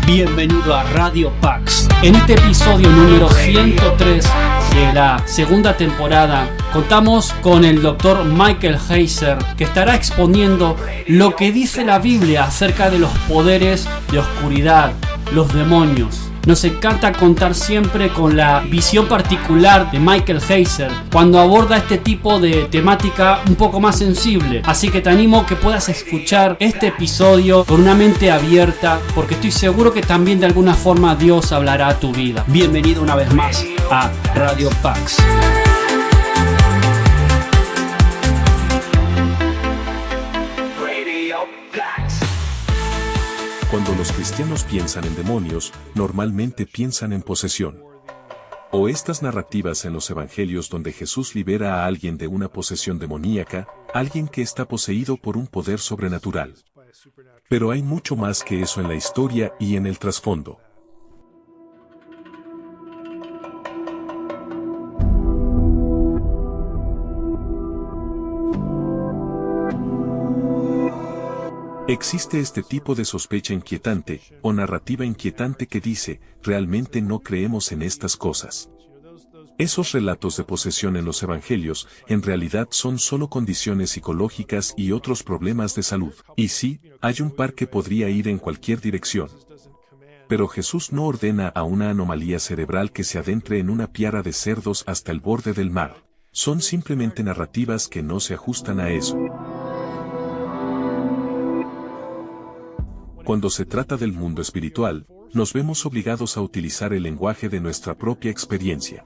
Bienvenido a Radio Pax. En este episodio número 103 de la segunda temporada contamos con el Dr. Michael Heiser, que estará exponiendo lo que dice la Biblia acerca de los poderes de oscuridad, los demonios. Nos encanta contar siempre con la visión particular de Michael Heiser cuando aborda este tipo de temática un poco más sensible. Así que te animo que puedas escuchar este episodio con una mente abierta, porque estoy seguro que también de alguna forma Dios hablará a tu vida. Bienvenido una vez más a Radio Pax. Cuando los cristianos piensan en demonios, normalmente piensan en posesión. O estas narrativas en los evangelios donde Jesús libera a alguien de una posesión demoníaca, alguien que está poseído por un poder sobrenatural. Pero hay mucho más que eso en la historia y en el trasfondo. Existe este tipo de sospecha inquietante, o narrativa inquietante que dice, realmente no creemos en estas cosas. Esos relatos de posesión en los evangelios, en realidad son solo condiciones psicológicas y otros problemas de salud. Y sí, hay un par que podría ir en cualquier dirección. Pero Jesús no ordena a una anomalía cerebral que se adentre en una piara de cerdos hasta el borde del mar. Son simplemente narrativas que no se ajustan a eso. Cuando se trata del mundo espiritual, nos vemos obligados a utilizar el lenguaje de nuestra propia experiencia.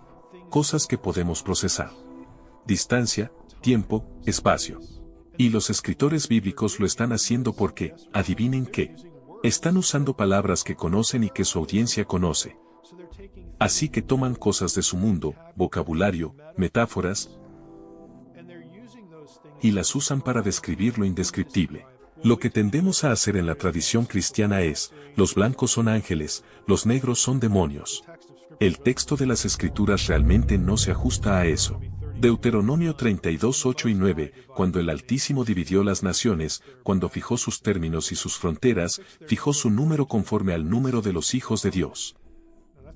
Cosas que podemos procesar. Distancia, tiempo, espacio. Y los escritores bíblicos lo están haciendo porque, adivinen qué, están usando palabras que conocen y que su audiencia conoce. Así que toman cosas de su mundo, vocabulario, metáforas, y las usan para describir lo indescriptible. Lo que tendemos a hacer en la tradición cristiana es, los blancos son ángeles, los negros son demonios. El texto de las Escrituras realmente no se ajusta a eso. Deuteronomio 32, 8 y 9, cuando el Altísimo dividió las naciones, cuando fijó sus términos y sus fronteras, fijó su número conforme al número de los hijos de Dios.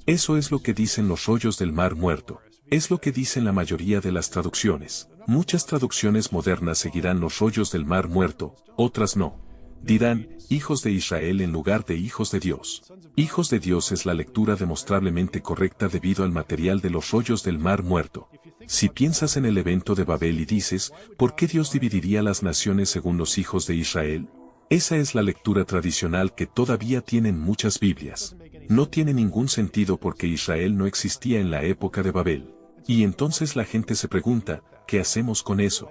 Eso es lo que dicen los rollos del Mar Muerto. Es lo que dicen la mayoría de las traducciones. Muchas traducciones modernas seguirán los rollos del Mar Muerto, otras no. Dirán, hijos de Israel en lugar de hijos de Dios. Hijos de Dios es la lectura demostrablemente correcta debido al material de los rollos del Mar Muerto. Si piensas en el evento de Babel y dices, ¿por qué Dios dividiría las naciones según los hijos de Israel? Esa es la lectura tradicional que todavía tienen muchas Biblias. No tiene ningún sentido porque Israel no existía en la época de Babel. Y entonces la gente se pregunta, ¿qué hacemos con eso?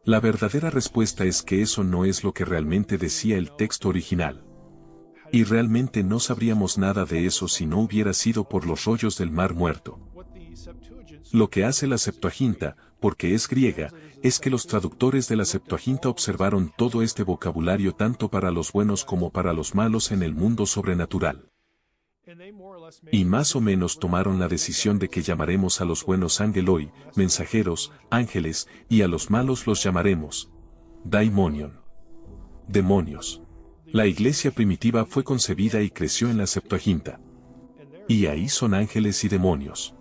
La verdadera respuesta es que eso no es lo que realmente decía el texto original. Y realmente no sabríamos nada de eso si no hubiera sido por los rollos del Mar Muerto. Lo que hace la Septuaginta, porque es griega, es que los traductores de la Septuaginta observaron todo este vocabulario tanto para los buenos como para los malos en el mundo sobrenatural. Y más o menos tomaron la decisión de que llamaremos a los buenos angeloi, mensajeros, ángeles, y a los malos los llamaremos daimonion, demonios. La iglesia primitiva fue concebida y creció en la Septuaginta. Y ahí son ángeles y demonios.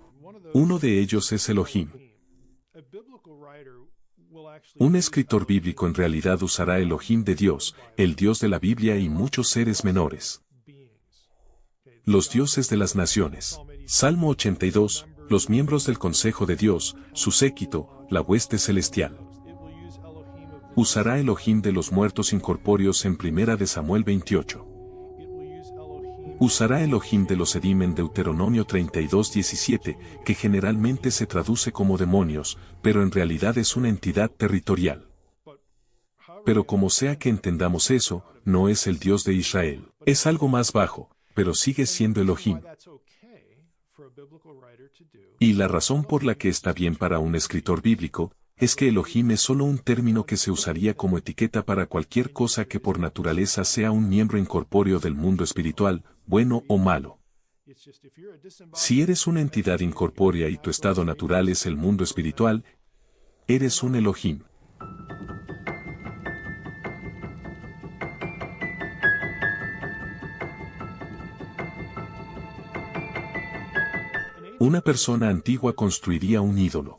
Uno de ellos es Elohim. Un escritor bíblico en realidad usará Elohim de Dios, el Dios de la Biblia y muchos seres menores. Los dioses de las naciones. Salmo 82, los miembros del consejo de Dios, su séquito, la hueste celestial. Usará Elohim de los muertos incorpóreos en 1 de Samuel 28. Usará Elohim de los Edim en Deuteronomio 32, 17, que generalmente se traduce como demonios, pero en realidad es una entidad territorial. Pero como sea que entendamos eso, no es el Dios de Israel. Es algo más bajo, pero sigue siendo Elohim. Y la razón por la que está bien para un escritor bíblico, es que Elohim es solo un término que se usaría como etiqueta para cualquier cosa que por naturaleza sea un miembro incorpóreo del mundo espiritual, bueno o malo. Si eres una entidad incorpórea y tu estado natural es el mundo espiritual, eres un Elohim. Una persona antigua construiría un ídolo.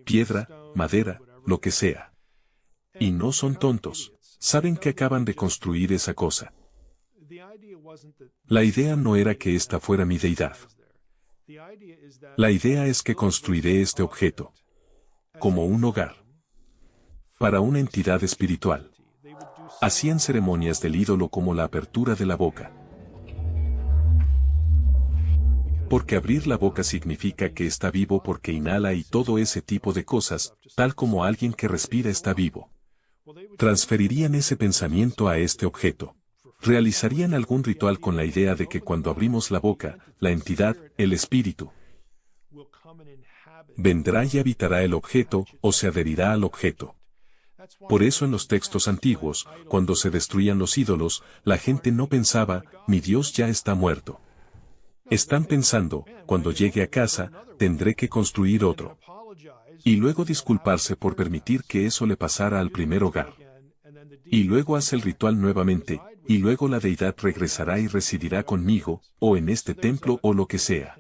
Piedra, madera, lo que sea. Y no son tontos, saben que acaban de construir esa cosa. La idea no era que esta fuera mi deidad. La idea es que construiré este objeto como un hogar para una entidad espiritual. Hacían ceremonias del ídolo como la apertura de la boca. Porque abrir la boca significa que está vivo porque inhala y todo ese tipo de cosas, tal como alguien que respira está vivo. Transferirían ese pensamiento a este objeto. Realizarían algún ritual con la idea de que cuando abrimos la boca, la entidad, el espíritu, vendrá y habitará el objeto o se adherirá al objeto. Por eso en los textos antiguos, cuando se destruían los ídolos, la gente no pensaba, mi Dios ya está muerto. Están pensando, cuando llegue a casa, tendré que construir otro. Y luego disculparse por permitir que eso le pasara al primer hogar. Y luego hace el ritual nuevamente, y luego la deidad regresará y residirá conmigo, o en este templo o lo que sea.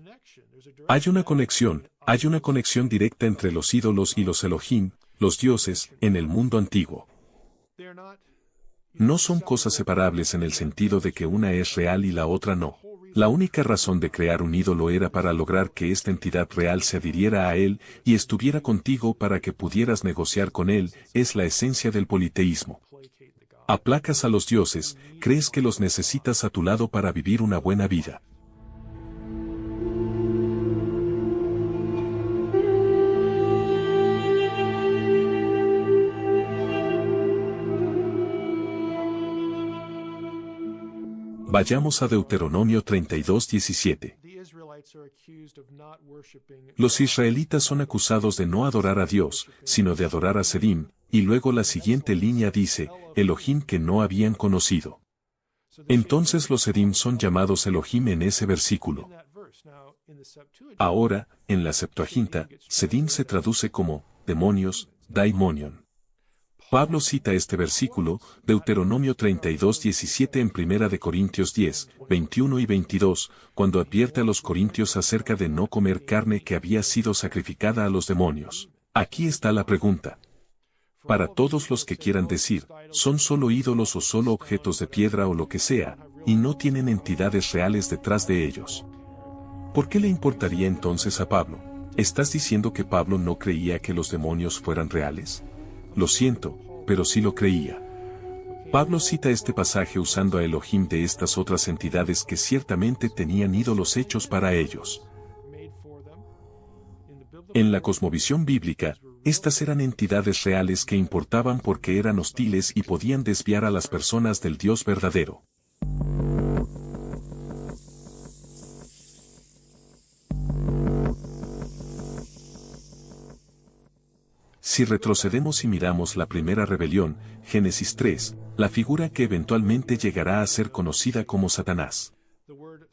Hay una conexión directa entre los ídolos y los Elohim, los dioses, en el mundo antiguo. No son cosas separables en el sentido de que una es real y la otra no. La única razón de crear un ídolo era para lograr que esta entidad real se adhiriera a él y estuviera contigo para que pudieras negociar con él, es la esencia del politeísmo. Aplacas a los dioses, crees que los necesitas a tu lado para vivir una buena vida. Vayamos a Deuteronomio 32:17. Los israelitas son acusados de no adorar a Dios, sino de adorar a Sedim, y luego la siguiente línea dice, Elohim que no habían conocido. Entonces los Sedim son llamados Elohim en ese versículo. Ahora, en la Septuaginta, Sedim se traduce como, demonios, daimonion. Pablo cita este versículo, Deuteronomio 32:17 en 1 Corintios 10, 21 y 22, cuando advierte a los corintios acerca de no comer carne que había sido sacrificada a los demonios. Aquí está la pregunta. Para todos los que quieran decir, son solo ídolos o solo objetos de piedra o lo que sea, y no tienen entidades reales detrás de ellos. ¿Por qué le importaría entonces a Pablo? ¿Estás diciendo que Pablo no creía que los demonios fueran reales? Lo siento, pero sí lo creía. Pablo cita este pasaje usando a Elohim de estas otras entidades que ciertamente tenían ídolos hechos para ellos. En la cosmovisión bíblica, estas eran entidades reales que importaban porque eran hostiles y podían desviar a las personas del Dios verdadero. Si retrocedemos y miramos la primera rebelión, Génesis 3, la figura que eventualmente llegará a ser conocida como Satanás.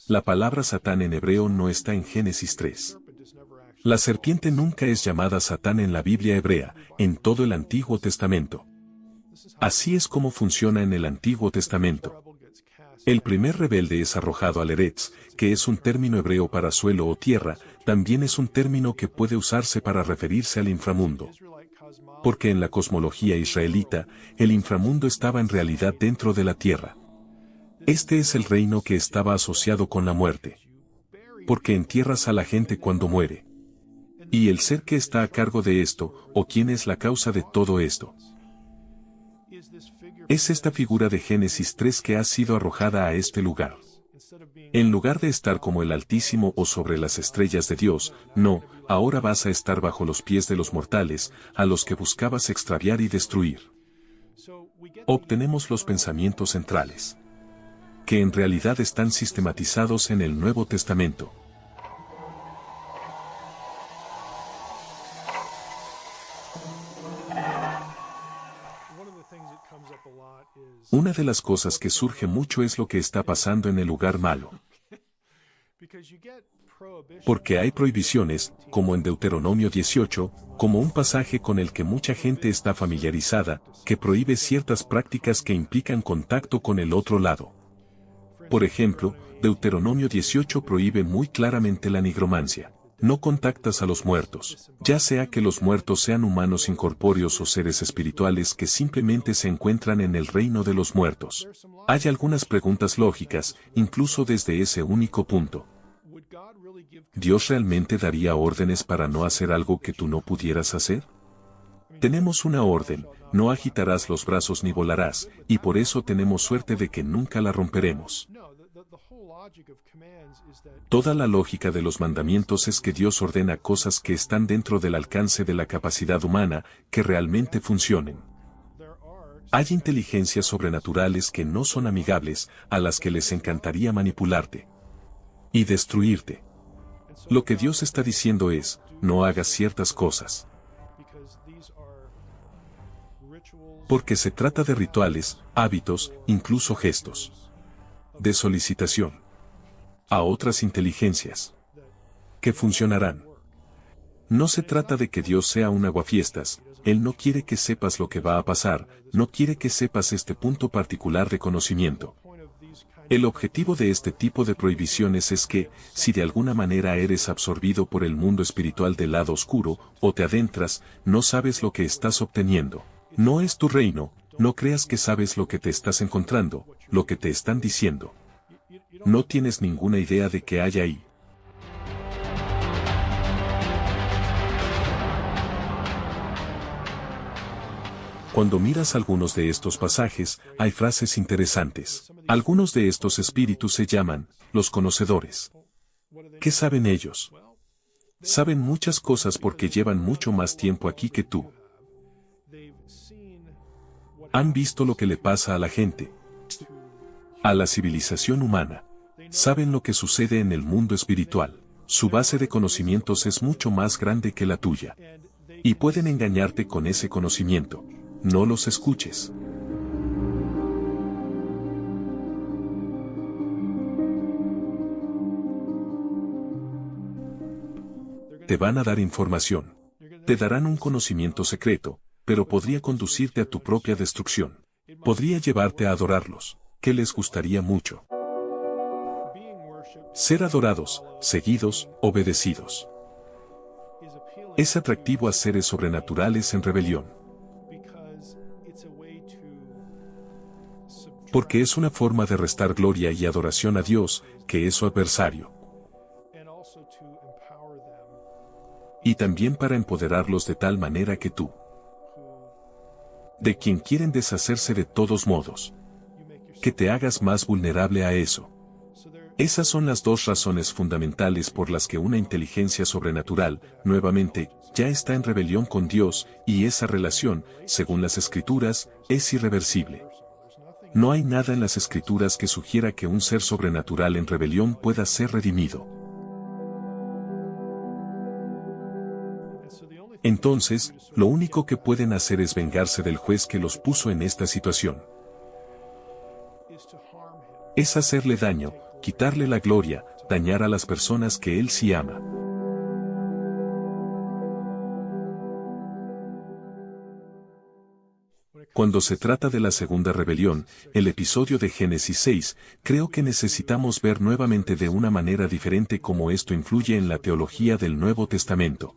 La palabra Satán en hebreo no está en Génesis 3. La serpiente nunca es llamada Satán en la Biblia hebrea, en todo el Antiguo Testamento. Así es como funciona en el Antiguo Testamento. El primer rebelde es arrojado al Eretz, que es un término hebreo para suelo o tierra, también es un término que puede usarse para referirse al inframundo. Porque en la cosmología israelita, el inframundo estaba en realidad dentro de la tierra. Este es el reino que estaba asociado con la muerte. Porque entierras a la gente cuando muere. Y el ser que está a cargo de esto, o quién es la causa de todo esto. Es esta figura de Génesis 3 que ha sido arrojada a este lugar. En lugar de estar como el Altísimo o sobre las estrellas de Dios, no, ahora vas a estar bajo los pies de los mortales, a los que buscabas extraviar y destruir. Obtenemos los pensamientos centrales, que en realidad están sistematizados en el Nuevo Testamento. Una de las cosas que surge mucho es lo que está pasando en el lugar malo. Porque hay prohibiciones, como en Deuteronomio 18, como un pasaje con el que mucha gente está familiarizada, que prohíbe ciertas prácticas que implican contacto con el otro lado. Por ejemplo, Deuteronomio 18 prohíbe muy claramente la nigromancia. No contactas a los muertos, ya sea que los muertos sean humanos incorpóreos o seres espirituales que simplemente se encuentran en el reino de los muertos. Hay algunas preguntas lógicas, incluso desde ese único punto. ¿Dios realmente daría órdenes para no hacer algo que tú no pudieras hacer? Tenemos una orden, no agitarás los brazos ni volarás, y por eso tenemos suerte de que nunca la romperemos. Toda la lógica de los mandamientos es que Dios ordena cosas que están dentro del alcance de la capacidad humana, que realmente funcionen. Hay inteligencias sobrenaturales que no son amigables, a las que les encantaría manipularte y destruirte. Lo que Dios está diciendo es, no hagas ciertas cosas. Porque se trata de rituales, hábitos, incluso gestos de solicitación a otras inteligencias que funcionarán. No se trata de que Dios sea un aguafiestas, Él no quiere que sepas lo que va a pasar, no quiere que sepas este punto particular de conocimiento. El objetivo de este tipo de prohibiciones es que, si de alguna manera eres absorbido por el mundo espiritual del lado oscuro, o te adentras, no sabes lo que estás obteniendo. No es tu reino, no creas que sabes lo que te estás encontrando, lo que te están diciendo. No tienes ninguna idea de qué hay ahí. Cuando miras algunos de estos pasajes, hay frases interesantes. Algunos de estos espíritus se llaman los conocedores. ¿Qué saben ellos? Saben muchas cosas porque llevan mucho más tiempo aquí que tú. Han visto lo que le pasa a la gente, a la civilización humana. Saben lo que sucede en el mundo espiritual. Su base de conocimientos es mucho más grande que la tuya. Y pueden engañarte con ese conocimiento. No los escuches. Te van a dar información. Te darán un conocimiento secreto, pero podría conducirte a tu propia destrucción. Podría llevarte a adorarlos, que les gustaría mucho. Ser adorados, seguidos, obedecidos. Es atractivo a seres sobrenaturales en rebelión. Porque es una forma de restar gloria y adoración a Dios, que es su adversario. Y también para empoderarlos de tal manera que tú, de quien quieren deshacerse de todos modos, que te hagas más vulnerable a eso. Esas son las dos razones fundamentales por las que una inteligencia sobrenatural, nuevamente, ya está en rebelión con Dios, y esa relación, según las Escrituras, es irreversible. No hay nada en las Escrituras que sugiera que un ser sobrenatural en rebelión pueda ser redimido. Entonces, lo único que pueden hacer es vengarse del juez que los puso en esta situación. Es hacerle daño, quitarle la gloria, dañar a las personas que él sí ama. Cuando se trata de la segunda rebelión, el episodio de Génesis 6, creo que necesitamos ver nuevamente de una manera diferente cómo esto influye en la teología del Nuevo Testamento.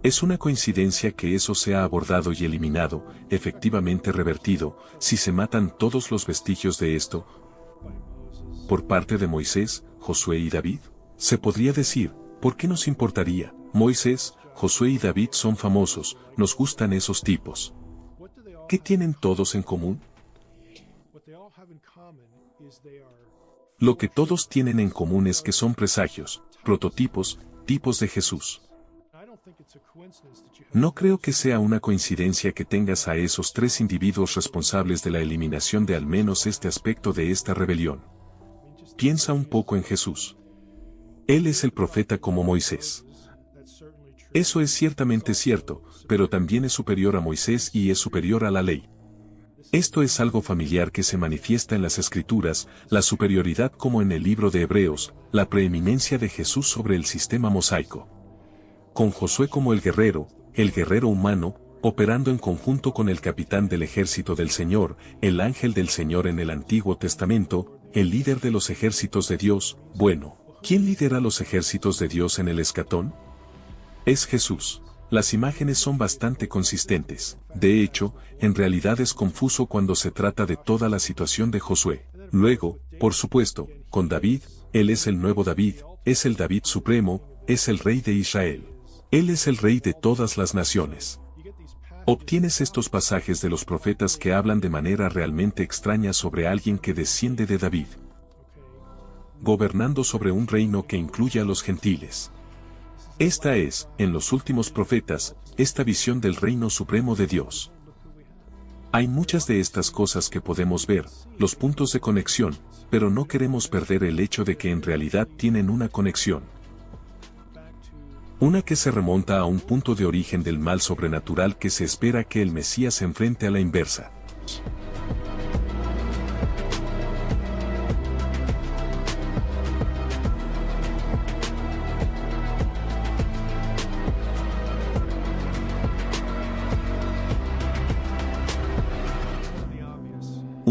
Es una coincidencia que eso sea abordado y eliminado, efectivamente revertido, si se matan todos los vestigios de esto, por parte de Moisés, Josué y David. Se podría decir, ¿por qué nos importaría? Moisés, Josué y David son famosos, nos gustan esos tipos. ¿Qué tienen todos en común? Lo que todos tienen en común es que son presagios, prototipos, tipos de Jesús. No creo que sea una coincidencia que tengas a esos tres individuos responsables de la eliminación de al menos este aspecto de esta rebelión. Piensa un poco en Jesús. Él es el profeta como Moisés. Eso es ciertamente cierto, pero también es superior a Moisés y es superior a la ley. Esto es algo familiar que se manifiesta en las Escrituras, la superioridad como en el libro de Hebreos, la preeminencia de Jesús sobre el sistema mosaico. Con Josué como el guerrero humano, operando en conjunto con el capitán del ejército del Señor, el ángel del Señor en el Antiguo Testamento, el líder de los ejércitos de Dios, bueno, ¿Quién lidera los ejércitos de Dios en el escatón? Es Jesús. Las imágenes son bastante consistentes. De hecho, en realidad es confuso cuando se trata de toda la situación de Josué. Luego, por supuesto, con David, él es el nuevo David, es el David supremo, es el rey de Israel. Él es el rey de todas las naciones. Obtienes estos pasajes de los profetas que hablan de manera realmente extraña sobre alguien que desciende de David, gobernando sobre un reino que incluye a los gentiles. Esta es, en los últimos profetas, esta visión del reino supremo de Dios. Hay muchas de estas cosas que podemos ver, los puntos de conexión, pero no queremos perder el hecho de que en realidad tienen una conexión. Una que se remonta a un punto de origen del mal sobrenatural que se espera que el Mesías enfrente a la inversa.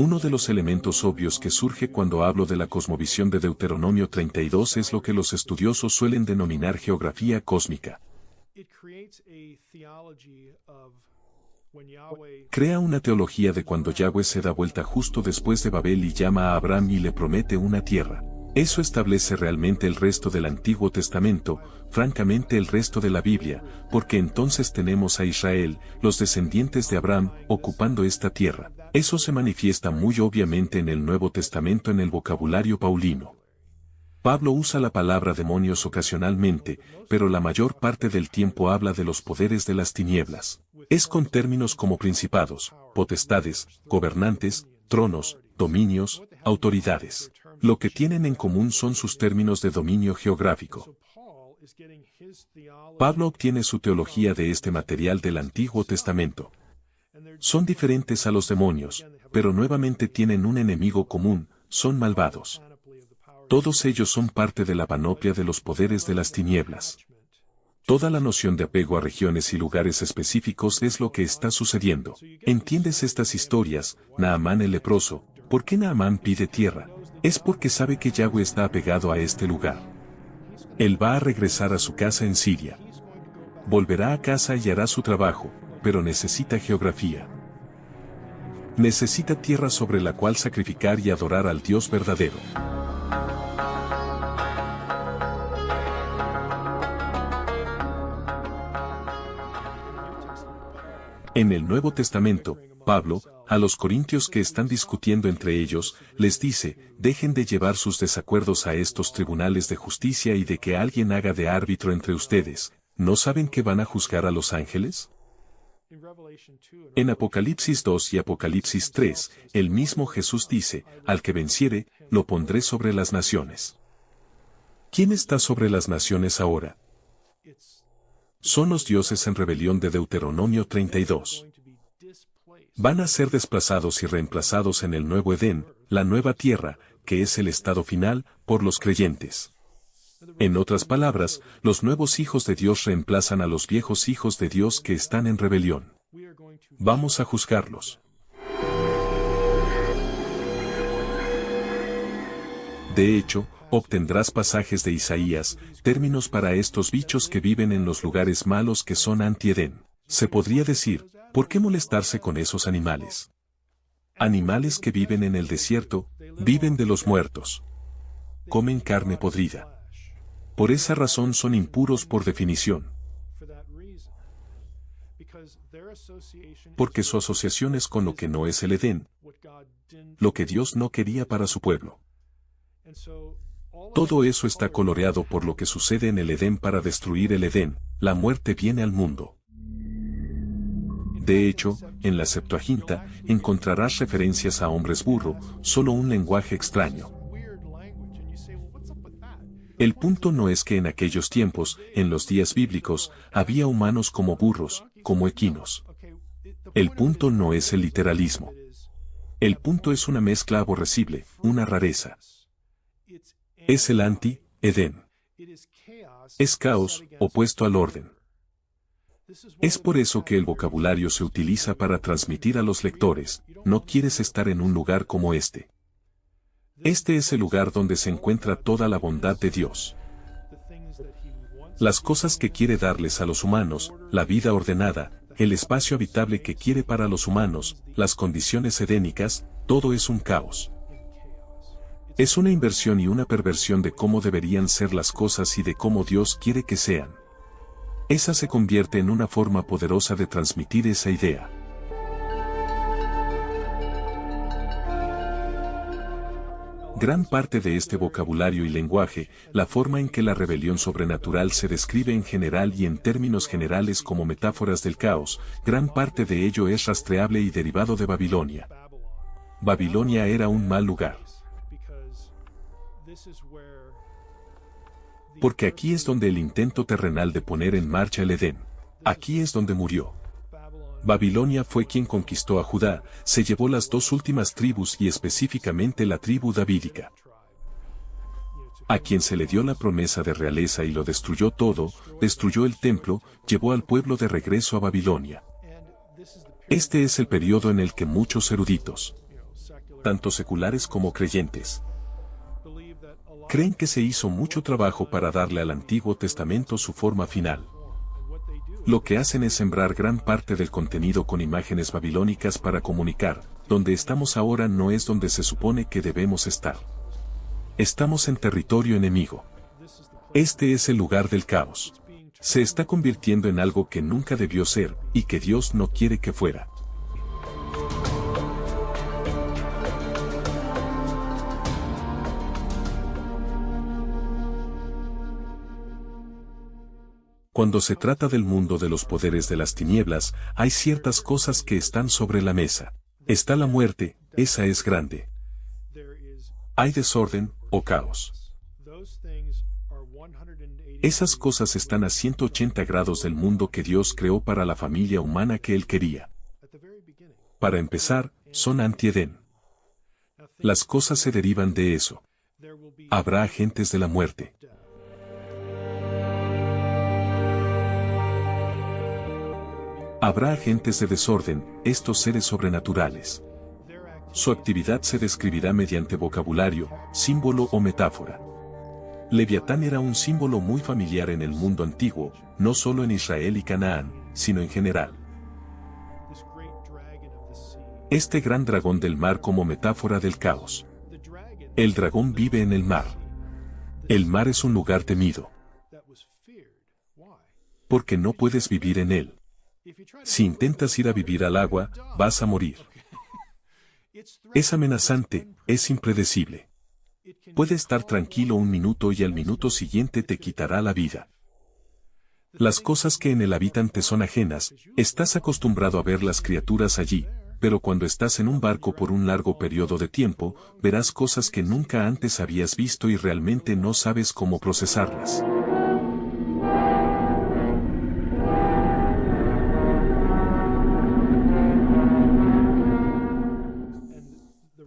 Uno de los elementos obvios que surge cuando hablo de la cosmovisión de Deuteronomio 32 es lo que los estudiosos suelen denominar geografía cósmica. Crea una teología de cuando Yahweh se da vuelta justo después de Babel y llama a Abraham y le promete una tierra. Eso establece realmente el resto del Antiguo Testamento, francamente el resto de la Biblia, porque entonces tenemos a Israel, los descendientes de Abraham, ocupando esta tierra. Eso se manifiesta muy obviamente en el Nuevo Testamento en el vocabulario paulino. Pablo usa la palabra demonios ocasionalmente, pero la mayor parte del tiempo habla de los poderes de las tinieblas. Es con términos como principados, potestades, gobernantes, tronos, dominios, autoridades. Lo que tienen en común son sus términos de dominio geográfico. Pablo obtiene su teología de este material del Antiguo Testamento. Son diferentes a los demonios, pero nuevamente tienen un enemigo común, son malvados. Todos ellos son parte de la panoplia de los poderes de las tinieblas. Toda la noción de apego a regiones y lugares específicos es lo que está sucediendo. ¿Entiendes estas historias? Naamán el leproso. ¿Por qué Naamán pide tierra? Es porque sabe que Yahweh está apegado a este lugar. Él va a regresar a su casa en Siria. Volverá a casa y hará su trabajo, pero necesita geografía. Necesita tierra sobre la cual sacrificar y adorar al Dios verdadero. En el Nuevo Testamento, Pablo, a los corintios que están discutiendo entre ellos, les dice, dejen de llevar sus desacuerdos a estos tribunales de justicia y de que alguien haga de árbitro entre ustedes. ¿No saben que van a juzgar a los ángeles? En Apocalipsis 2 y Apocalipsis 3, el mismo Jesús dice, al que venciere, lo pondré sobre las naciones. ¿Quién está sobre las naciones ahora? Son los dioses en rebelión de Deuteronomio 32. Van a ser desplazados y reemplazados en el nuevo Edén, la nueva tierra, que es el estado final, por los creyentes. En otras palabras, los nuevos hijos de Dios reemplazan a los viejos hijos de Dios que están en rebelión. Vamos a juzgarlos. De hecho, obtendrás pasajes de Isaías, términos para estos bichos que viven en los lugares malos que son anti-Edén. Se podría decir, ¿por qué molestarse con esos animales? Animales que viven en el desierto, viven de los muertos. Comen carne podrida. Por esa razón son impuros por definición. Porque su asociación es con lo que no es el Edén, lo que Dios no quería para su pueblo. Todo eso está coloreado por lo que sucede en el Edén para destruir el Edén, la muerte viene al mundo. De hecho, en la Septuaginta, encontrarás referencias a hombres burro, solo un lenguaje extraño. El punto no es que en aquellos tiempos, en los días bíblicos, había humanos como burros, como equinos. El punto no es el literalismo. El punto es una mezcla aborrecible, una rareza. Es el anti-Edén. Es caos, opuesto al orden. Es por eso que el vocabulario se utiliza para transmitir a los lectores, no quieres estar en un lugar como este. Este es el lugar donde se encuentra toda la bondad de Dios. Las cosas que quiere darles a los humanos, la vida ordenada, el espacio habitable que quiere para los humanos, las condiciones edénicas, todo es un caos. Es una inversión y una perversión de cómo deberían ser las cosas y de cómo Dios quiere que sean. Esa se convierte en una forma poderosa de transmitir esa idea. Gran parte de este vocabulario y lenguaje, la forma en que la rebelión sobrenatural se describe en general y en términos generales como metáforas del caos, gran parte de ello es rastreable y derivado de Babilonia. Babilonia era un mal lugar. Porque aquí es donde el intento terrenal de poner en marcha el Edén. Aquí es donde murió. Babilonia fue quien conquistó a Judá, se llevó las dos últimas tribus y específicamente la tribu davídica. A quien se le dio la promesa de realeza y lo destruyó todo, destruyó el templo, llevó al pueblo de regreso a Babilonia. Este es el periodo en el que muchos eruditos, tanto seculares como creyentes, creen que se hizo mucho trabajo para darle al Antiguo Testamento su forma final. Lo que hacen es sembrar gran parte del contenido con imágenes babilónicas para comunicar, donde estamos ahora no es donde se supone que debemos estar. Estamos en territorio enemigo. Este es el lugar del caos. Se está convirtiendo en algo que nunca debió ser, y que Dios no quiere que fuera. Cuando se trata del mundo de los poderes de las tinieblas, hay ciertas cosas que están sobre la mesa. Está la muerte, esa es grande. Hay desorden, o caos. Esas cosas están a 180 grados del mundo que Dios creó para la familia humana que Él quería. Para empezar, son anti-Edén. Las cosas se derivan de eso. Habrá agentes de la muerte. Habrá agentes de desorden, estos seres sobrenaturales. Su actividad se describirá mediante vocabulario, símbolo o metáfora. Leviatán era un símbolo muy familiar en el mundo antiguo, no solo en Israel y Canaán, sino en general. Este gran dragón del mar como metáfora del caos. El dragón vive en el mar. El mar es un lugar temido. Porque no puedes vivir en él. Si intentas ir a vivir al agua, vas a morir. Es amenazante, es impredecible. Puede estar tranquilo un minuto y al minuto siguiente te quitará la vida. Las cosas que en él habitan te son ajenas, estás acostumbrado a ver las criaturas allí, pero cuando estás en un barco por un largo periodo de tiempo, verás cosas que nunca antes habías visto y realmente no sabes cómo procesarlas.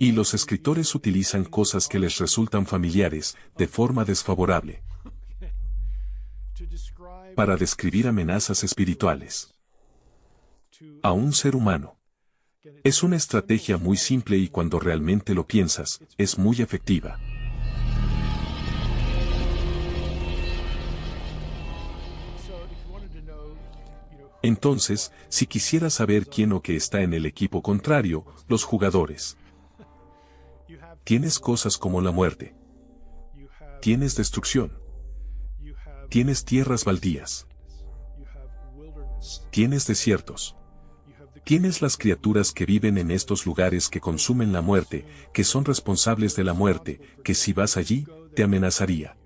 Y los escritores utilizan cosas que les resultan familiares, de forma desfavorable, para describir amenazas espirituales a un ser humano. Es una estrategia muy simple y cuando realmente lo piensas, es muy efectiva. Entonces, si quisieras saber quién o qué está en el equipo contrario, los jugadores. Tienes cosas como la muerte. Tienes destrucción. Tienes tierras baldías. Tienes desiertos. Tienes las criaturas que viven en estos lugares que consumen la muerte, que son responsables de la muerte, que si vas allí, te amenazaría.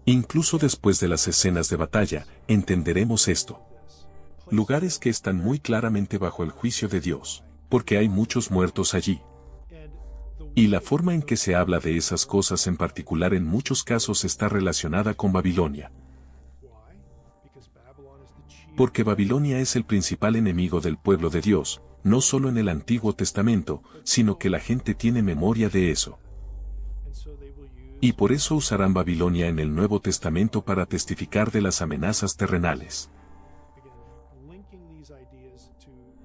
Incluso después de las escenas de batalla, entenderemos esto. Lugares que están muy claramente bajo el juicio de Dios, porque hay muchos muertos allí. Y la forma en que se habla de esas cosas en particular en muchos casos está relacionada con Babilonia. Porque Babilonia es el principal enemigo del pueblo de Dios, no solo en el Antiguo Testamento, sino que la gente tiene memoria de eso. Y por eso usarán Babilonia en el Nuevo Testamento para testificar de las amenazas terrenales.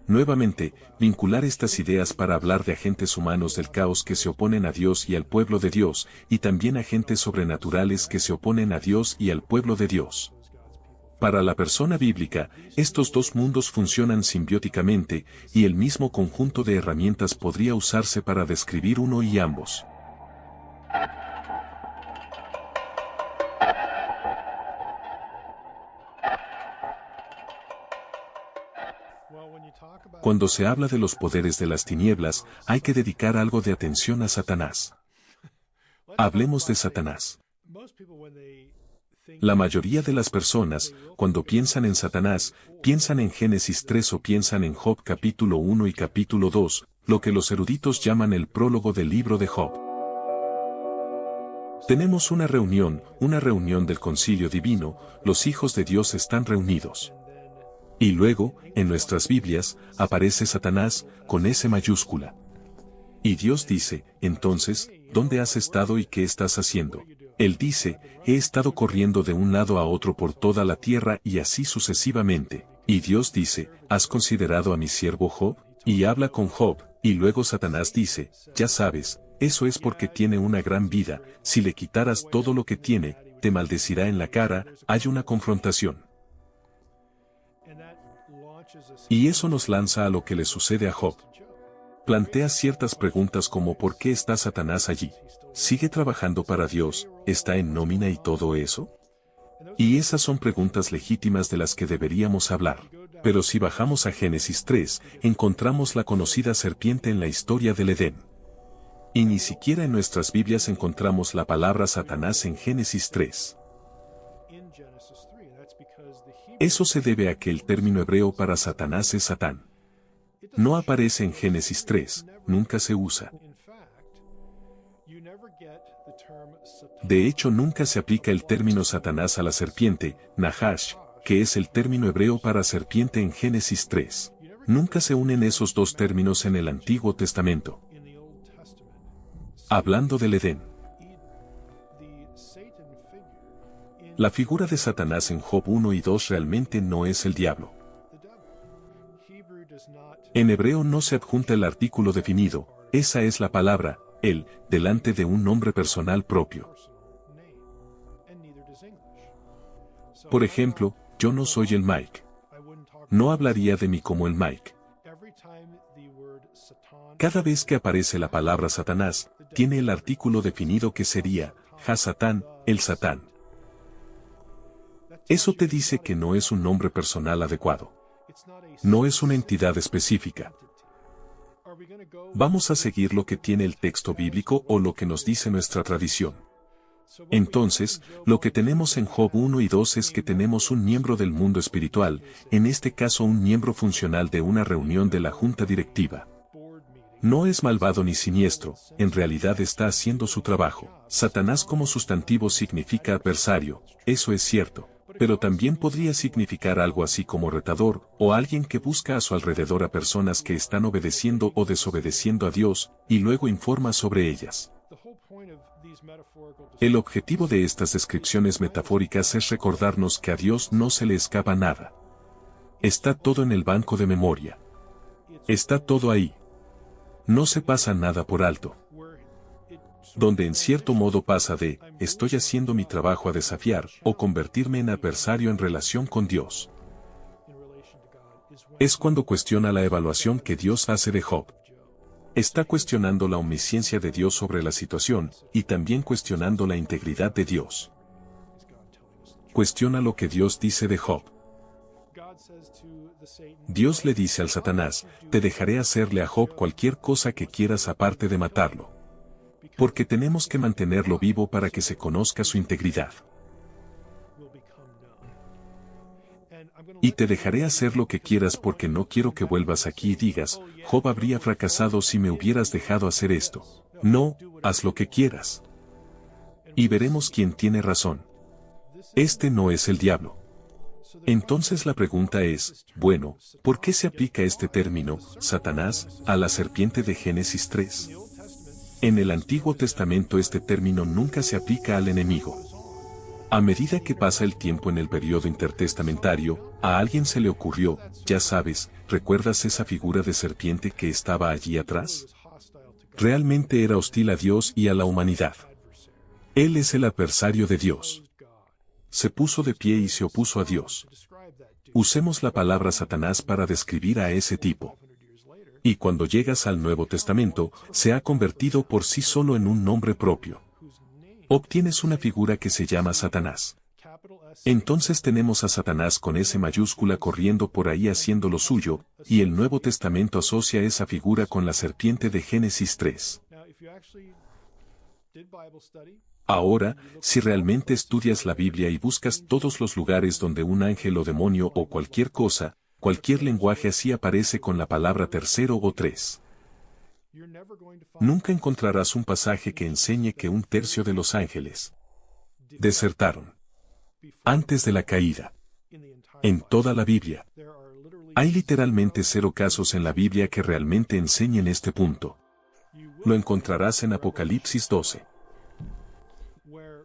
Nuevamente, vincular estas ideas para hablar de agentes humanos del caos que se oponen a Dios y al pueblo de Dios, y también agentes sobrenaturales que se oponen a Dios y al pueblo de Dios. Para la persona bíblica, estos dos mundos funcionan simbióticamente, y el mismo conjunto de herramientas podría usarse para describir uno y ambos. Cuando se habla de los poderes de las tinieblas, hay que dedicar algo de atención a Satanás. Hablemos de Satanás. La mayoría de las personas, cuando piensan en Satanás, piensan en Génesis 3 o piensan en Job capítulo 1 y capítulo 2, lo que los eruditos llaman el prólogo del libro de Job. Tenemos una reunión del concilio divino, los hijos de Dios están reunidos. Y luego, en nuestras Biblias, aparece Satanás, con S mayúscula. Y Dios dice, entonces, ¿dónde has estado y qué estás haciendo? Él dice, he estado corriendo de un lado a otro por toda la tierra y así sucesivamente. Y Dios dice, ¿has considerado a mi siervo Job? Y habla con Job, y luego Satanás dice, ya sabes, eso es porque tiene una gran vida, si le quitaras todo lo que tiene, te maldecirá en la cara, hay una confrontación. Y eso nos lanza a lo que le sucede a Job. Plantea ciertas preguntas como ¿por qué está Satanás allí? ¿Sigue trabajando para Dios? ¿Está en nómina y todo eso? Y esas son preguntas legítimas de las que deberíamos hablar. Pero si bajamos a Génesis 3, encontramos la conocida serpiente en la historia del Edén. Y ni siquiera en nuestras Biblias encontramos la palabra Satanás en Génesis 3. Eso se debe a que el término hebreo para Satanás es Satán. No aparece en Génesis 3, nunca se usa. De hecho, nunca se aplica el término Satanás a la serpiente, Nahash, que es el término hebreo para serpiente en Génesis 3. Nunca se unen esos dos términos en el Antiguo Testamento. Hablando del Edén. La figura de Satanás en Job 1 y 2 realmente no es el diablo. En hebreo no se adjunta el artículo definido, esa es la palabra, él, delante de un nombre personal propio. Por ejemplo, yo no soy el Mike. No hablaría de mí como el Mike. Cada vez que aparece la palabra Satanás, tiene el artículo definido que sería, Ha-Satán, el Satán. Eso te dice que no es un nombre personal adecuado. No es una entidad específica. ¿Vamos a seguir lo que tiene el texto bíblico o lo que nos dice nuestra tradición? Entonces, lo que tenemos en Job 1 y 2 es que tenemos un miembro del mundo espiritual, en este caso un miembro funcional de una reunión de la junta directiva. No es malvado ni siniestro, en realidad está haciendo su trabajo. Satanás como sustantivo significa adversario, eso es cierto. Pero también podría significar algo así como retador, o alguien que busca a su alrededor a personas que están obedeciendo o desobedeciendo a Dios, y luego informa sobre ellas. El objetivo de estas descripciones metafóricas es recordarnos que a Dios no se le escapa nada. Está todo en el banco de memoria. Está todo ahí. No se pasa nada por alto. Donde en cierto modo pasa de, estoy haciendo mi trabajo a desafiar, o convertirme en adversario en relación con Dios. Es cuando cuestiona la evaluación que Dios hace de Job. Está cuestionando la omnisciencia de Dios sobre la situación, y también cuestionando la integridad de Dios. Cuestiona lo que Dios dice de Job. Dios le dice al Satanás, te dejaré hacerle a Job cualquier cosa que quieras aparte de matarlo. Porque tenemos que mantenerlo vivo para que se conozca su integridad. Y te dejaré hacer lo que quieras porque no quiero que vuelvas aquí y digas, Job habría fracasado si me hubieras dejado hacer esto. No, haz lo que quieras. Y veremos quién tiene razón. Este no es el diablo. Entonces la pregunta es, bueno, ¿por qué se aplica este término, Satanás, a la serpiente de Génesis 3? En el Antiguo Testamento este término nunca se aplica al enemigo. A medida que pasa el tiempo en el periodo intertestamentario, a alguien se le ocurrió, ya sabes, ¿recuerdas esa figura de serpiente que estaba allí atrás? Realmente era hostil a Dios y a la humanidad. Él es el adversario de Dios. Se puso de pie y se opuso a Dios. Usemos la palabra Satanás para describir a ese tipo. Y cuando llegas al Nuevo Testamento, se ha convertido por sí solo en un nombre propio. Obtienes una figura que se llama Satanás. Entonces tenemos a Satanás con S mayúscula corriendo por ahí haciendo lo suyo, y el Nuevo Testamento asocia esa figura con la serpiente de Génesis 3. Ahora, si realmente estudias la Biblia y buscas todos los lugares donde un ángel o demonio o cualquier cosa, cualquier lenguaje así aparece con la palabra tercero o tres. Nunca encontrarás un pasaje que enseñe que un tercio de los ángeles desertaron antes de la caída. En toda la Biblia, hay literalmente 0 casos en la Biblia que realmente enseñen este punto. Lo encontrarás en Apocalipsis 12,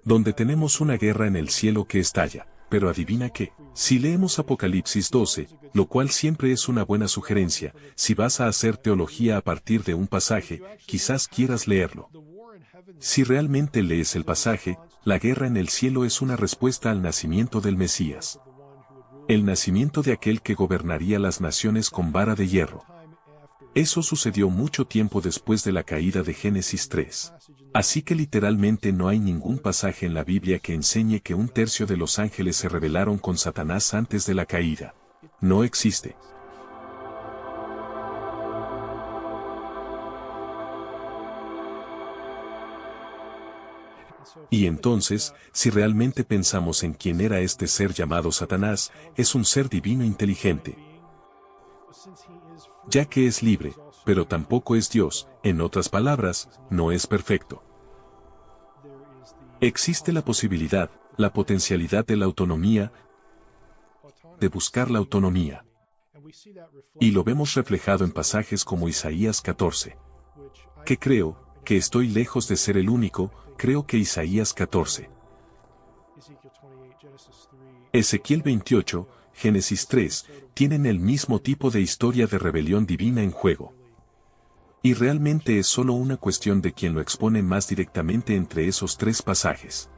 donde tenemos una guerra en el cielo que estalla. Pero adivina qué, si leemos Apocalipsis 12, lo cual siempre es una buena sugerencia, si vas a hacer teología a partir de un pasaje, quizás quieras leerlo. Si realmente lees el pasaje, la guerra en el cielo es una respuesta al nacimiento del Mesías. El nacimiento de aquel que gobernaría las naciones con vara de hierro. Eso sucedió mucho tiempo después de la caída de Génesis 3. Así que literalmente no hay ningún pasaje en la Biblia que enseñe que un tercio de los ángeles se rebelaron con Satanás antes de la caída. No existe. Y entonces, si realmente pensamos en quién era este ser llamado Satanás, es un ser divino inteligente. Ya que es libre, pero tampoco es Dios, en otras palabras, no es perfecto. Existe la posibilidad, la potencialidad de la autonomía, de buscar la autonomía. Y lo vemos reflejado en pasajes como Isaías 14. Que creo, que estoy lejos de ser el único, creo que Isaías 14. Ezequiel 28, Génesis 3, tienen el mismo tipo de historia de rebelión divina en juego. Y realmente es solo una cuestión de quien lo expone más directamente entre esos 3 pasajes.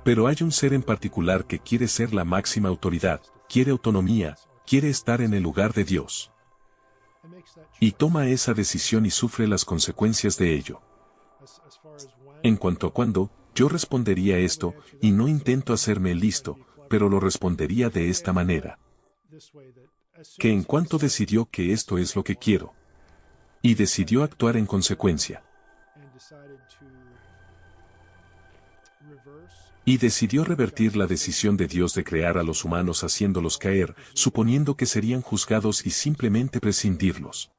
Pero hay un ser en particular que quiere ser la máxima autoridad, quiere autonomía, quiere estar en el lugar de Dios. Y toma esa decisión y sufre las consecuencias de ello. En cuanto a cuándo, yo respondería esto, y no intento hacerme el listo, pero lo respondería de esta manera. Que en cuanto decidió que esto es lo que quiero. Y decidió actuar en consecuencia. Y decidió revertir la decisión de Dios de crear a los humanos haciéndolos caer, suponiendo que serían juzgados y simplemente prescindirlos.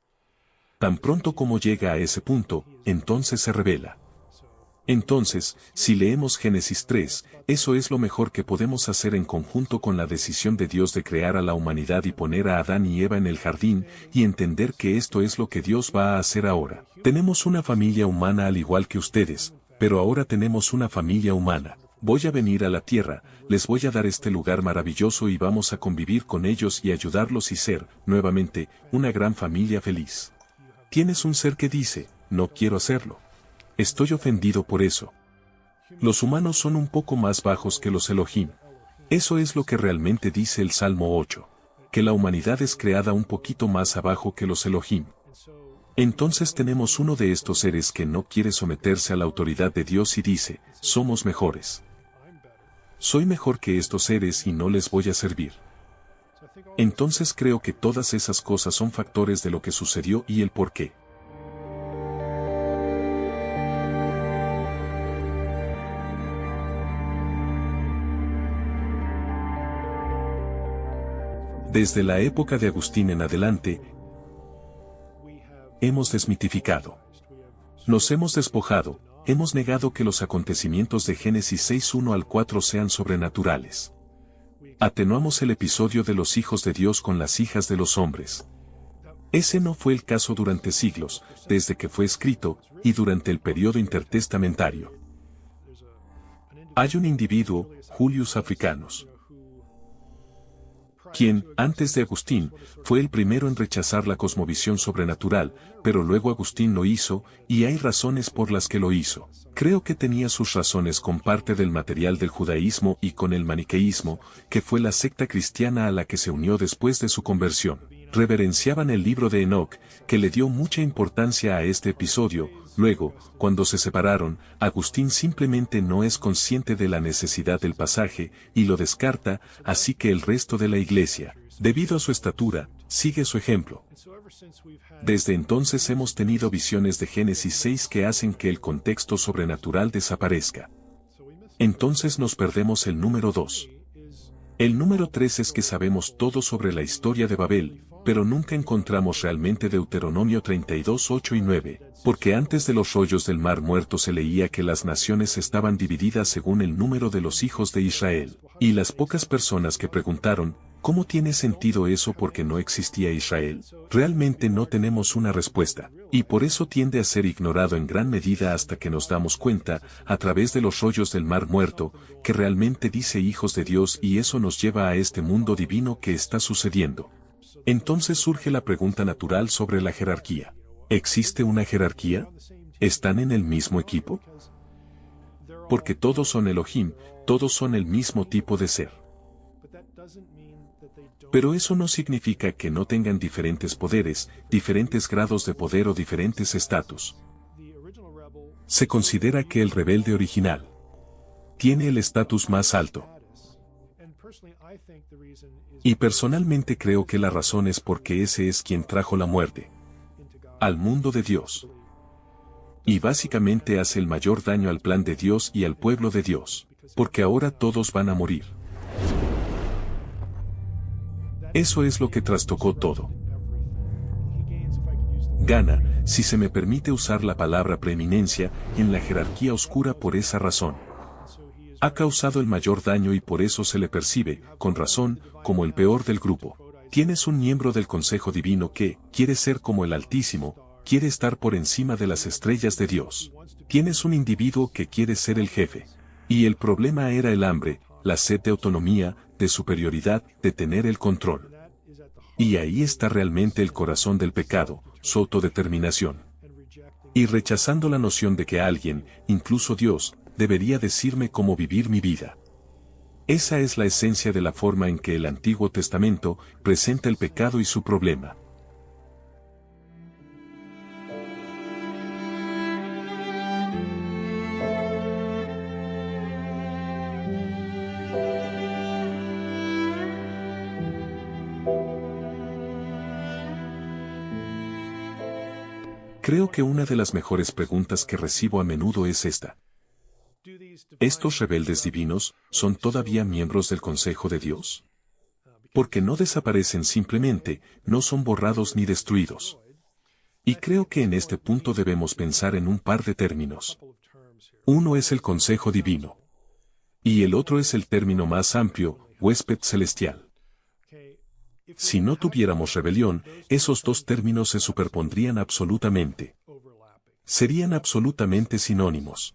Tan pronto como llega a ese punto, entonces se revela. Entonces, si leemos Génesis 3, eso es lo mejor que podemos hacer en conjunto con la decisión de Dios de crear a la humanidad y poner a Adán y Eva en el jardín, y entender que esto es lo que Dios va a hacer ahora. Tenemos una familia humana al igual que ustedes, pero ahora tenemos una familia humana. Voy a venir a la tierra, les voy a dar este lugar maravilloso y vamos a convivir con ellos y ayudarlos y ser, nuevamente, una gran familia feliz. Tienes un ser que dice, no quiero hacerlo. Estoy ofendido por eso. Los humanos son un poco más bajos que los Elohim. Eso es lo que realmente dice el Salmo 8. Que la humanidad es creada un poquito más abajo que los Elohim. Entonces tenemos uno de estos seres que no quiere someterse a la autoridad de Dios y dice, somos mejores. Soy mejor que estos seres y no les voy a servir. Entonces creo que todas esas cosas son factores de lo que sucedió y el por qué. Desde la época de Agustín en adelante, hemos desmitificado. Nos hemos despojado, hemos negado que los acontecimientos de Génesis 6:1 al 4 sean sobrenaturales. Atenuamos el episodio de los hijos de Dios con las hijas de los hombres. Ese no fue el caso durante siglos, desde que fue escrito, y durante el periodo intertestamentario. Hay un individuo, Julius Africanus, quien, antes de Agustín, fue el primero en rechazar la cosmovisión sobrenatural, pero luego Agustín lo hizo, y hay razones por las que lo hizo. Creo que tenía sus razones con parte del material del judaísmo y con el maniqueísmo, que fue la secta cristiana a la que se unió después de su conversión. Reverenciaban el libro de Enoc, que le dio mucha importancia a este episodio. Luego, cuando se separaron, Agustín simplemente no es consciente de la necesidad del pasaje, y lo descarta, así que el resto de la iglesia, debido a su estatura, sigue su ejemplo. Desde entonces hemos tenido visiones de Génesis 6 que hacen que el contexto sobrenatural desaparezca. Entonces nos perdemos el número 2. El número 3 es que sabemos todo sobre la historia de Babel, pero nunca encontramos realmente Deuteronomio 32, 8 y 9, porque antes de los rollos del Mar Muerto se leía que las naciones estaban divididas según el número de los hijos de Israel, y las pocas personas que preguntaron, ¿cómo tiene sentido eso porque no existía Israel? Realmente no tenemos una respuesta, y por eso tiende a ser ignorado en gran medida hasta que nos damos cuenta, a través de los rollos del Mar Muerto, que realmente dice hijos de Dios y eso nos lleva a este mundo divino que está sucediendo. Entonces surge la pregunta natural sobre la jerarquía. ¿Existe una jerarquía? ¿Están en el mismo equipo? Porque todos son Elohim, todos son el mismo tipo de ser. Pero eso no significa que no tengan diferentes poderes, diferentes grados de poder o diferentes estatus. Se considera que el rebelde original tiene el estatus más alto. Y personalmente creo que la razón es porque ese es quien trajo la muerte al mundo de Dios. Y básicamente hace el mayor daño al plan de Dios y al pueblo de Dios, porque ahora todos van a morir. Eso es lo que trastocó todo. Gana, si se me permite usar la palabra preeminencia, en la jerarquía oscura por esa razón. Ha causado el mayor daño y por eso se le percibe, con razón, como el peor del grupo. Tienes un miembro del Consejo Divino que quiere ser como el Altísimo, quiere estar por encima de las estrellas de Dios. Tienes un individuo que quiere ser el jefe. Y el problema era el hambre, la sed de autonomía, de superioridad, de tener el control. Y ahí está realmente el corazón del pecado, su autodeterminación. Y rechazando la noción de que alguien, incluso Dios, debería decirme cómo vivir mi vida. Esa es la esencia de la forma en que el Antiguo Testamento presenta el pecado y su problema. Creo que una de las mejores preguntas que recibo a menudo es esta. ¿Estos rebeldes divinos son todavía miembros del Consejo de Dios? Porque no desaparecen simplemente, no son borrados ni destruidos. Y creo que en este punto debemos pensar en un par de términos. Uno es el Consejo Divino. Y el otro es el término más amplio, huésped celestial. Si no tuviéramos rebelión, esos dos términos se superpondrían absolutamente. Serían absolutamente sinónimos.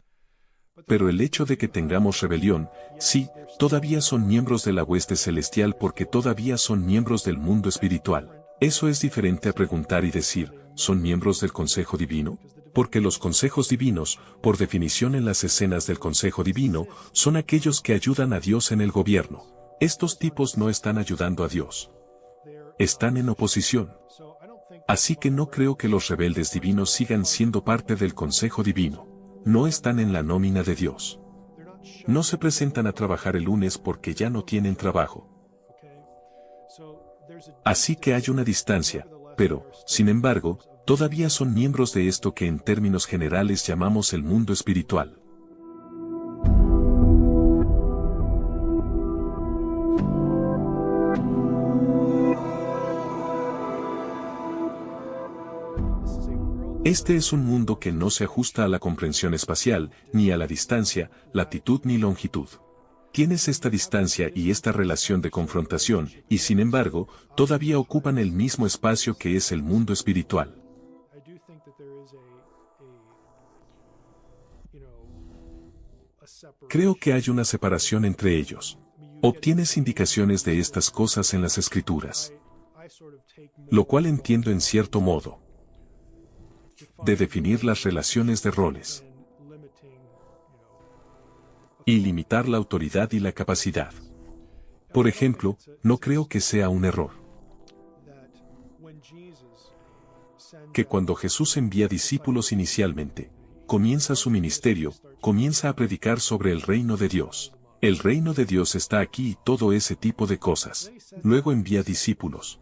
Pero el hecho de que tengamos rebelión, sí, todavía son miembros de la hueste celestial porque todavía son miembros del mundo espiritual. Eso es diferente a preguntar y decir, ¿son miembros del Consejo Divino? Porque los consejos divinos, por definición en las escenas del Consejo Divino, son aquellos que ayudan a Dios en el gobierno. Estos tipos no están ayudando a Dios. Están en oposición. Así que no creo que los rebeldes divinos sigan siendo parte del Consejo Divino. No están en la nómina de Dios. No se presentan a trabajar el lunes porque ya no tienen trabajo. Así que hay una distancia, pero, sin embargo, todavía son miembros de esto que en términos generales llamamos el mundo espiritual. Este es un mundo que no se ajusta a la comprensión espacial, ni a la distancia, latitud ni longitud. Tienes esta distancia y esta relación de confrontación, y sin embargo, todavía ocupan el mismo espacio que es el mundo espiritual. Creo que hay una separación entre ellos. Obtienes indicaciones de estas cosas en las Escrituras, lo cual entiendo en cierto modo, de definir las relaciones de roles y limitar la autoridad y la capacidad. Por ejemplo, no creo que sea un error que cuando Jesús envía discípulos inicialmente, comienza su ministerio, comienza a predicar sobre el reino de Dios. El reino de Dios está aquí y todo ese tipo de cosas. Luego envía discípulos.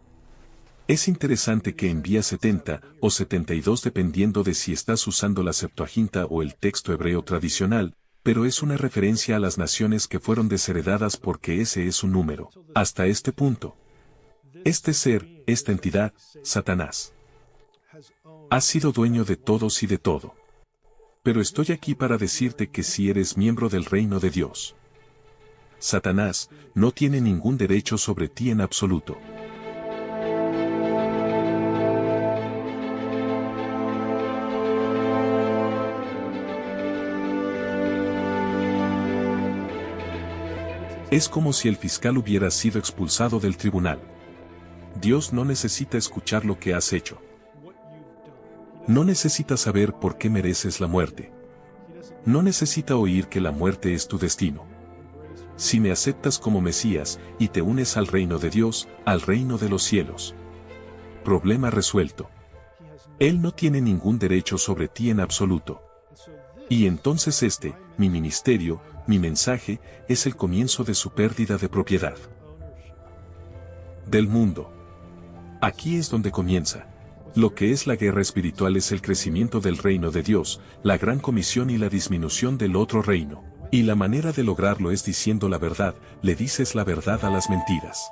Es interesante que envía 70 o 72 dependiendo de si estás usando la Septuaginta o el texto hebreo tradicional, pero es una referencia a las naciones que fueron desheredadas porque ese es un número. Hasta este punto, este ser, esta entidad, Satanás, ha sido dueño de todos y de todo. Pero estoy aquí para decirte que si eres miembro del reino de Dios, Satanás no tiene ningún derecho sobre ti en absoluto. Es como si el fiscal hubiera sido expulsado del tribunal. Dios no necesita escuchar lo que has hecho. No necesita saber por qué mereces la muerte. No necesita oír que la muerte es tu destino. Si me aceptas como Mesías y te unes al reino de Dios, al reino de los cielos. Problema resuelto. Él no tiene ningún derecho sobre ti en absoluto. Y entonces mi ministerio, mi mensaje, es el comienzo de su pérdida de propiedad del mundo. Aquí es donde comienza. Lo que es la guerra espiritual es el crecimiento del reino de Dios, la gran comisión y la disminución del otro reino. Y la manera de lograrlo es diciendo la verdad, le dices la verdad a las mentiras.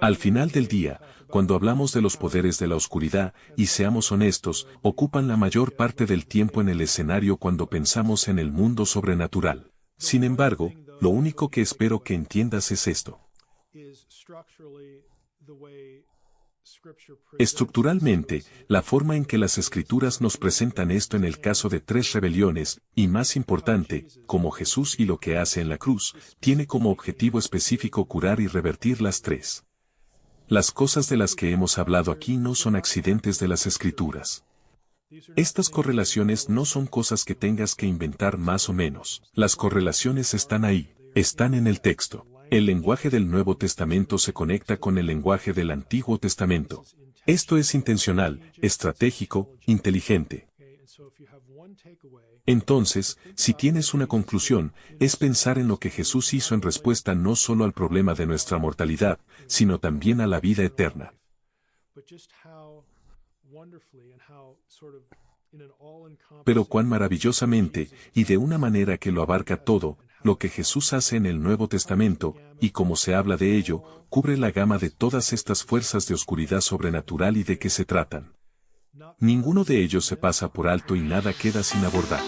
Al final del día, cuando hablamos de los poderes de la oscuridad, y seamos honestos, ocupan la mayor parte del tiempo en el escenario cuando pensamos en el mundo sobrenatural. Sin embargo, lo único que espero que entiendas es esto. Estructuralmente, la forma en que las Escrituras nos presentan esto en el caso de 3 rebeliones, y más importante, como Jesús y lo que hace en la cruz, tiene como objetivo específico curar y revertir las 3. Las cosas de las que hemos hablado aquí no son accidentes de las Escrituras. Estas correlaciones no son cosas que tengas que inventar más o menos. Las correlaciones están ahí, están en el texto. El lenguaje del Nuevo Testamento se conecta con el lenguaje del Antiguo Testamento. Esto es intencional, estratégico, inteligente. Entonces, si tienes una conclusión, es pensar en lo que Jesús hizo en respuesta no solo al problema de nuestra mortalidad, sino también a la vida eterna. Pero cuán maravillosamente, y de una manera que lo abarca todo, lo que Jesús hace en el Nuevo Testamento, y como se habla de ello, cubre la gama de todas estas fuerzas de oscuridad sobrenatural y de qué se tratan. Ninguno de ellos se pasa por alto y nada queda sin abordar.